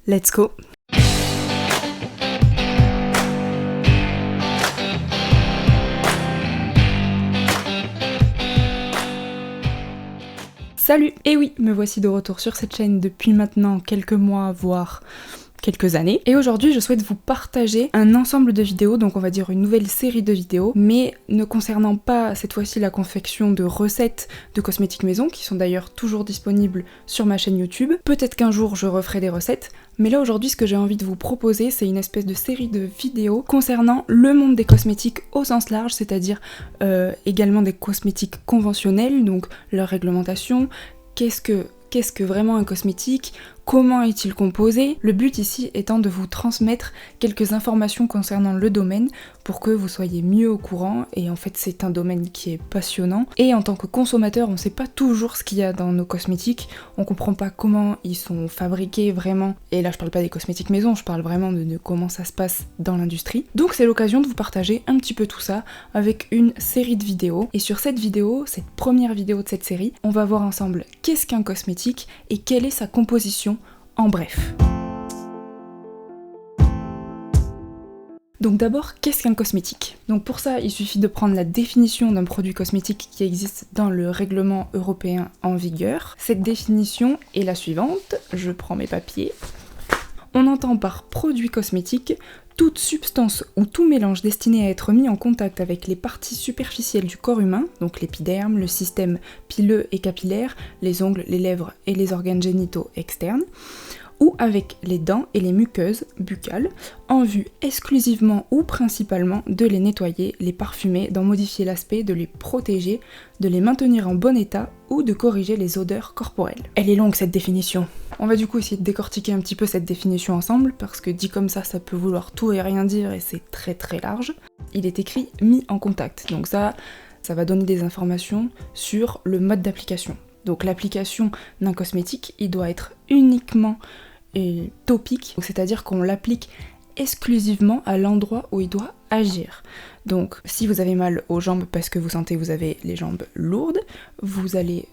Let's go! Salut! Et oui, me voici de retour sur cette chaîne depuis maintenant quelques mois, voire quelques années. Et aujourd'hui, je souhaite vous partager un ensemble de vidéos, donc on va dire une nouvelle série de vidéos, mais ne concernant pas cette fois-ci la confection de recettes de cosmétiques maison, qui sont d'ailleurs toujours disponibles sur ma chaîne YouTube. Peut-être qu'un jour je referai des recettes, mais là aujourd'hui ce que j'ai envie de vous proposer, c'est une espèce de série de vidéos concernant le monde des cosmétiques au sens large, c'est-à-dire également des cosmétiques conventionnels, donc leur réglementation, qu'est-ce que vraiment un cosmétique, comment est-il composé. Le but ici étant de vous transmettre quelques informations concernant le domaine pour que vous soyez mieux au courant, et en fait c'est un domaine qui est passionnant, et en tant que consommateur on sait pas toujours ce qu'il y a dans nos cosmétiques, on comprend pas comment ils sont fabriqués vraiment, et là je parle pas des cosmétiques maison, je parle vraiment de comment ça se passe dans l'industrie. Donc c'est l'occasion de vous partager un petit peu tout ça avec une série de vidéos, et sur cette vidéo, cette première vidéo de cette série, on va voir ensemble qu'est-ce qu'un cosmétique et quelle est sa composition en bref. Donc d'abord, qu'est-ce qu'un cosmétique? Donc pour ça, il suffit de prendre la définition d'un produit cosmétique qui existe dans le règlement européen en vigueur. Cette définition est la suivante, je prends mes papiers. On entend par produit cosmétique toute substance ou tout mélange destiné à être mis en contact avec les parties superficielles du corps humain, donc l'épiderme, le système pileux et capillaire, les ongles, les lèvres et les organes génitaux externes, ou avec les dents et les muqueuses buccales, en vue exclusivement ou principalement de les nettoyer, les parfumer, d'en modifier l'aspect, de les protéger, de les maintenir en bon état ou de corriger les odeurs corporelles. Elle est longue cette définition. On va du coup essayer de décortiquer un petit peu cette définition ensemble, parce que dit comme ça peut vouloir tout et rien dire et c'est très très large. Il est écrit mis en contact, donc ça va donner des informations sur le mode d'application. Donc l'application d'un cosmétique, il doit être uniquement topique, c'est-à-dire qu'on l'applique exclusivement à l'endroit où il doit agir. Donc si vous avez mal aux jambes parce que vous sentez que vous avez les jambes lourdes, vous allez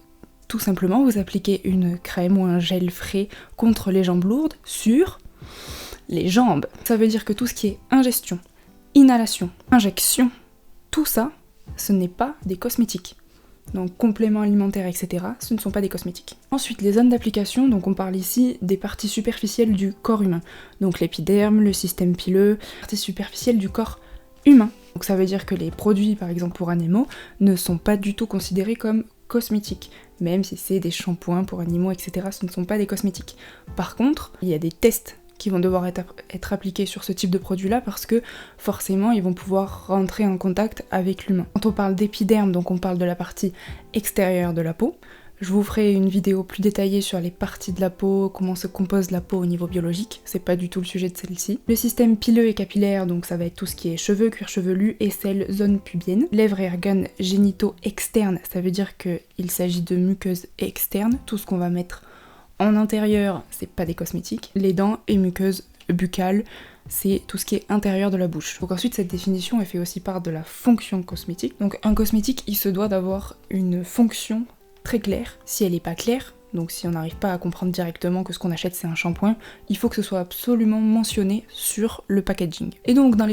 tout simplement vous appliquer une crème ou un gel frais contre les jambes lourdes sur les jambes. Ça veut dire que tout ce qui est ingestion, inhalation, injection, tout ça, ce n'est pas des cosmétiques. Donc compléments alimentaires, etc., ce ne sont pas des cosmétiques. Ensuite, les zones d'application, donc on parle ici des parties superficielles du corps humain. Donc l'épiderme, le système pileux, les parties superficielles du corps humain. Donc ça veut dire que les produits, par exemple pour animaux, ne sont pas du tout considérés comme cosmétiques. Même si c'est des shampoings pour animaux, etc., ce ne sont pas des cosmétiques. Par contre, il y a des tests qui vont devoir être appliqués sur ce type de produit-là parce que forcément ils vont pouvoir rentrer en contact avec l'humain. Quand on parle d'épiderme, donc on parle de la partie extérieure de la peau. Je vous ferai une vidéo plus détaillée sur les parties de la peau, comment se compose la peau au niveau biologique, c'est pas du tout le sujet de celle-ci. Le système pileux et capillaire, donc ça va être tout ce qui est cheveux, cuir chevelu, aisselles, zone pubienne. Lèvres et organes génitaux externes, ça veut dire qu'il s'agit de muqueuses externes, tout ce qu'on va mettre en intérieur, c'est pas des cosmétiques. Les dents et muqueuses buccales, c'est tout ce qui est intérieur de la bouche. Donc ensuite, cette définition, elle fait aussi part de la fonction cosmétique. Donc un cosmétique, il se doit d'avoir une fonction très claire. Si elle n'est pas claire, donc si on n'arrive pas à comprendre directement que ce qu'on achète c'est un shampoing, il faut que ce soit absolument mentionné sur le packaging. Et donc dans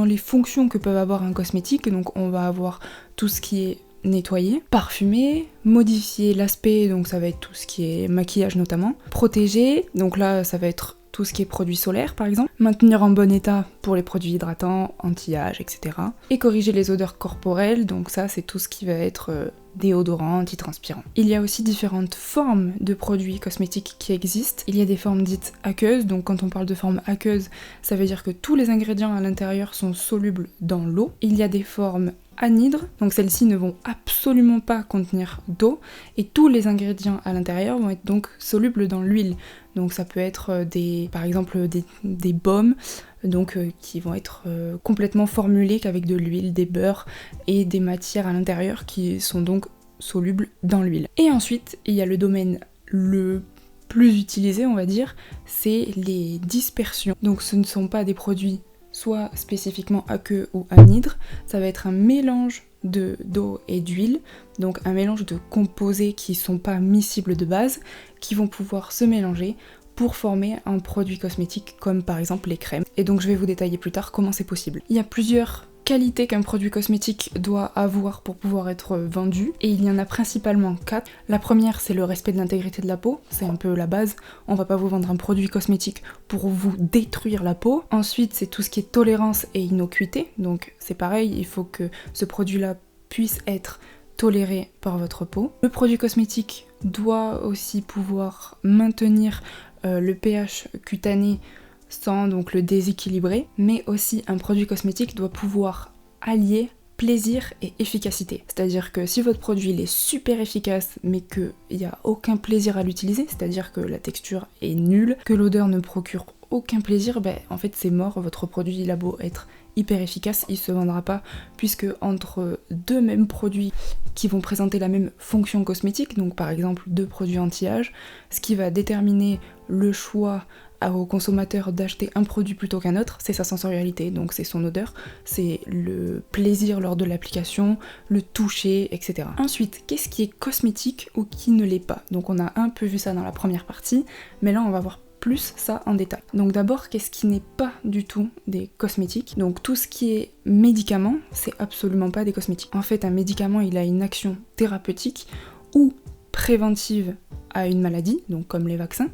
les fonctions que peut avoir un cosmétique, donc on va avoir tout ce qui est nettoyer, parfumer, modifier l'aspect, donc ça va être tout ce qui est maquillage notamment, protéger, donc là ça va être tout ce qui est produits solaires par exemple, maintenir en bon état pour les produits hydratants, anti-âge, etc. Et corriger les odeurs corporelles, donc ça c'est tout ce qui va être déodorant, antitranspirant. Il y a aussi différentes formes de produits cosmétiques qui existent. Il y a des formes dites aqueuses, donc quand on parle de forme aqueuse, ça veut dire que tous les ingrédients à l'intérieur sont solubles dans l'eau. Il y a des formes anhydres, donc celles-ci ne vont absolument pas contenir d'eau, et tous les ingrédients à l'intérieur vont être donc solubles dans l'huile. Donc ça peut être par exemple des baumes, donc qui vont être complètement formulés qu'avec de l'huile, des beurres et des matières à l'intérieur qui sont donc solubles dans l'huile. Et ensuite, il y a le domaine le plus utilisé, on va dire, c'est les dispersions. Donc ce ne sont pas des produits soit spécifiquement aqueux ou anhydres, ça va être un mélange d'eau et d'huile, donc un mélange de composés qui sont pas miscibles de base, qui vont pouvoir se mélanger pour former un produit cosmétique comme par exemple les crèmes. Et donc je vais vous détailler plus tard comment c'est possible. Il y a plusieurs qualités qu'un produit cosmétique doit avoir pour pouvoir être vendu, et il y en a principalement 4. La première, c'est le respect de l'intégrité de la peau, c'est un peu la base. On va pas vous vendre un produit cosmétique pour vous détruire la peau. Ensuite, c'est tout ce qui est tolérance et innocuité, donc c'est pareil, il faut que ce produit-là puisse être toléré par votre peau. Le produit cosmétique doit aussi pouvoir maintenir le pH cutané sans donc le déséquilibrer, mais aussi un produit cosmétique doit pouvoir allier plaisir et efficacité. C'est-à-dire que si votre produit il est super efficace mais qu'il n'y a aucun plaisir à l'utiliser, c'est-à-dire que la texture est nulle, que l'odeur ne procure aucun plaisir, ben en fait c'est mort, votre produit il a beau être hyper efficace, il se vendra pas, puisque entre deux mêmes produits qui vont présenter la même fonction cosmétique, donc par exemple 2 produits anti-âge, ce qui va déterminer le choix au consommateur d'acheter un produit plutôt qu'un autre, c'est sa sensorialité, donc c'est son odeur, c'est le plaisir lors de l'application, le toucher, etc. Ensuite, qu'est-ce qui est cosmétique ou qui ne l'est pas? Donc on a un peu vu ça dans la première partie, mais là on va voir plus ça en détail. Donc d'abord, qu'est-ce qui n'est pas du tout des cosmétiques? Donc tout ce qui est médicament, c'est absolument pas des cosmétiques. En fait, un médicament, il a une action thérapeutique ou préventive à une maladie, donc comme les vaccins,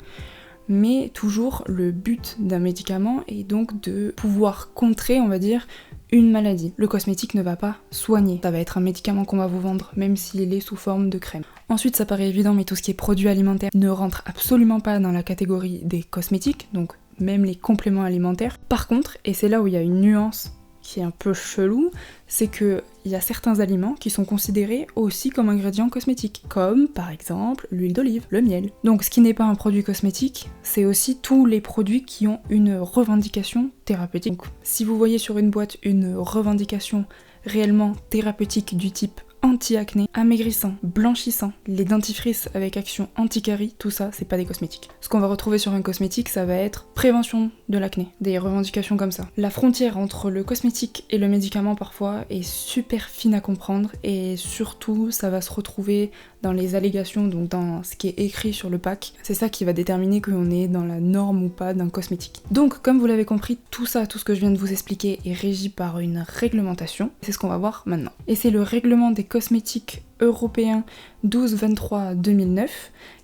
mais toujours le but d'un médicament est donc de pouvoir contrer, on va dire, une maladie. Le cosmétique ne va pas soigner, ça va être un médicament qu'on va vous vendre, même s'il est sous forme de crème. Ensuite, ça paraît évident, mais tout ce qui est produits alimentaires ne rentre absolument pas dans la catégorie des cosmétiques, donc même les compléments alimentaires. Par contre, et c'est là où il y a une nuance qui est un peu chelou, c'est qu'il y a certains aliments qui sont considérés aussi comme ingrédients cosmétiques, comme par exemple l'huile d'olive, le miel. Donc ce qui n'est pas un produit cosmétique, c'est aussi tous les produits qui ont une revendication thérapeutique. Donc si vous voyez sur une boîte une revendication réellement thérapeutique du type anti-acné, amaigrissant, blanchissant, les dentifrices avec action anti-carie, tout ça, c'est pas des cosmétiques. Ce qu'on va retrouver sur un cosmétique, ça va être prévention de l'acné, des revendications comme ça. La frontière entre le cosmétique et le médicament parfois est super fine à comprendre, et surtout ça va se retrouver dans les allégations, donc dans ce qui est écrit sur le pack. C'est ça qui va déterminer qu'on est dans la norme ou pas d'un cosmétique. Donc comme vous l'avez compris, tout ça, tout ce que je viens de vous expliquer est régi par une réglementation. C'est ce qu'on va voir maintenant. Et c'est le règlement des cosmétiques européen 1223/2009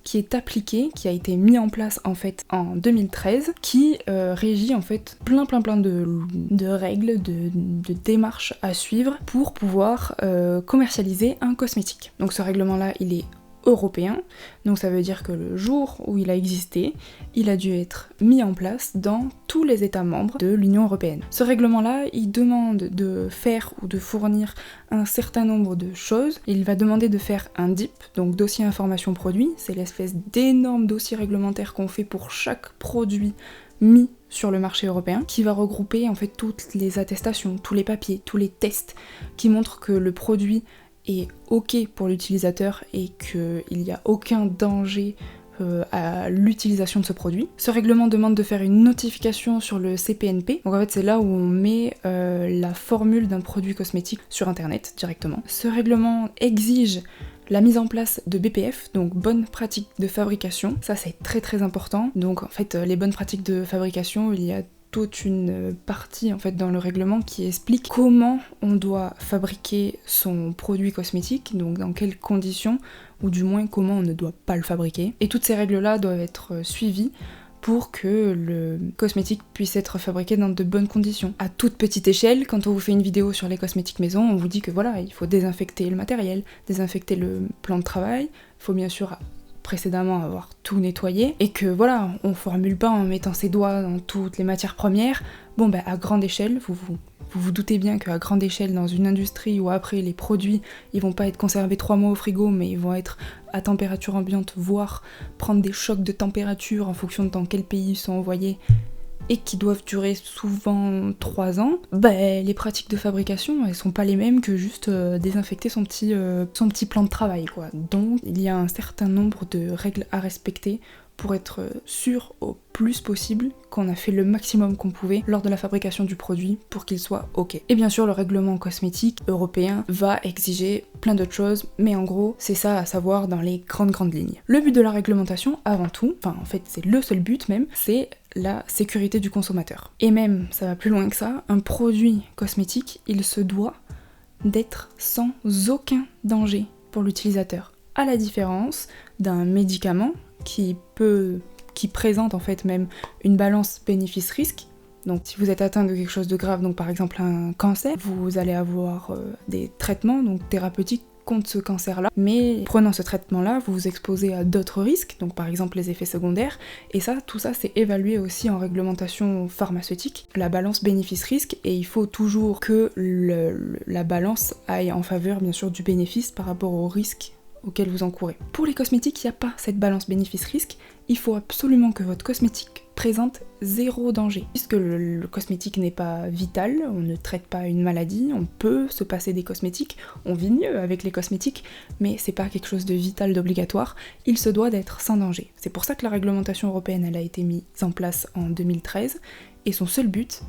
qui est appliqué, qui a été mis en place en fait en 2013, qui régit en fait plein de règles, de démarches à suivre pour pouvoir commercialiser un cosmétique. Donc ce règlement là il est européen, donc ça veut dire que le jour où il a existé, il a dû être mis en place dans tous les États membres de l'Union européenne. Ce règlement-là, il demande de faire ou de fournir un certain nombre de choses. Il va demander de faire un DIP, donc dossier information produit, c'est l'espèce d'énorme dossier réglementaire qu'on fait pour chaque produit mis sur le marché européen, qui va regrouper en fait toutes les attestations, tous les papiers, tous les tests qui montrent que le produit est ok pour l'utilisateur et qu'il n'y a aucun danger à l'utilisation de ce produit. Ce règlement demande de faire une notification sur le CPNP, donc en fait c'est là où on met la formule d'un produit cosmétique sur internet directement. Ce règlement exige la mise en place de BPF, donc bonnes pratiques de fabrication, ça c'est très important. Donc en fait les bonnes pratiques de fabrication, il y a toute une partie en fait dans le règlement qui explique comment on doit fabriquer son produit cosmétique, donc dans quelles conditions, ou du moins comment on ne doit pas le fabriquer. Et toutes ces règles-là doivent être suivies pour que le cosmétique puisse être fabriqué dans de bonnes conditions. À toute petite échelle, quand on vous fait une vidéo sur les cosmétiques maison, on vous dit que voilà, il faut désinfecter le matériel, désinfecter le plan de travail, il faut bien sûr précédemment avoir tout nettoyé, et que voilà, on formule pas en mettant ses doigts dans toutes les matières premières. Bon ben à grande échelle, vous vous doutez bien qu'à grande échelle dans une industrie où après les produits ils vont pas être conservés 3 mois au frigo, mais ils vont être à température ambiante, voire prendre des chocs de température en fonction de dans quel pays ils sont envoyés, et qui doivent durer souvent 3 ans, les pratiques de fabrication elles sont pas les mêmes que juste désinfecter son petit plan de travail quoi. Donc il y a un certain nombre de règles à respecter pour être sûr au plus possible qu'on a fait le maximum qu'on pouvait lors de la fabrication du produit pour qu'il soit ok. Et bien sûr, le règlement cosmétique européen va exiger plein d'autres choses, mais en gros, c'est ça à savoir dans les grandes lignes. Le but de la réglementation, avant tout, enfin en fait c'est le seul but même, c'est la sécurité du consommateur. Et même, ça va plus loin que ça, un produit cosmétique, il se doit d'être sans aucun danger pour l'utilisateur. À la différence d'un médicament qui présente en fait même une balance bénéfice-risque. Donc si vous êtes atteint de quelque chose de grave, donc par exemple un cancer, vous allez avoir des traitements donc thérapeutiques contre ce cancer-là, mais prenant ce traitement-là, vous vous exposez à d'autres risques, donc par exemple les effets secondaires, et ça, tout ça c'est évalué aussi en réglementation pharmaceutique, la balance bénéfice-risque, et il faut toujours que la balance aille en faveur bien sûr du bénéfice par rapport au risque auquel vous encourez. Pour les cosmétiques, il n'y a pas cette balance bénéfice-risque, il faut absolument que votre cosmétique présente zéro danger. Puisque le cosmétique n'est pas vital, on ne traite pas une maladie, on peut se passer des cosmétiques, on vit mieux avec les cosmétiques, mais c'est pas quelque chose de vital, d'obligatoire, il se doit d'être sans danger. C'est pour ça que la réglementation européenne elle a été mise en place en 2013, et son seul but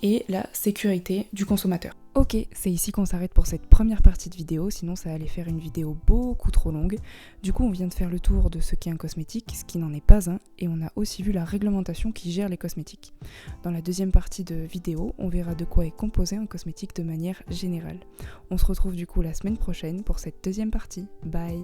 est la sécurité du consommateur. Ok, c'est ici qu'on s'arrête pour cette première partie de vidéo, sinon ça allait faire une vidéo beaucoup trop longue. Du coup, on vient de faire le tour de ce qu'est un cosmétique, ce qui n'en est pas un, et on a aussi vu la réglementation qui gère les cosmétiques. Dans la deuxième partie de vidéo, on verra de quoi est composé un cosmétique de manière générale. On se retrouve du coup la semaine prochaine pour cette deuxième partie. Bye!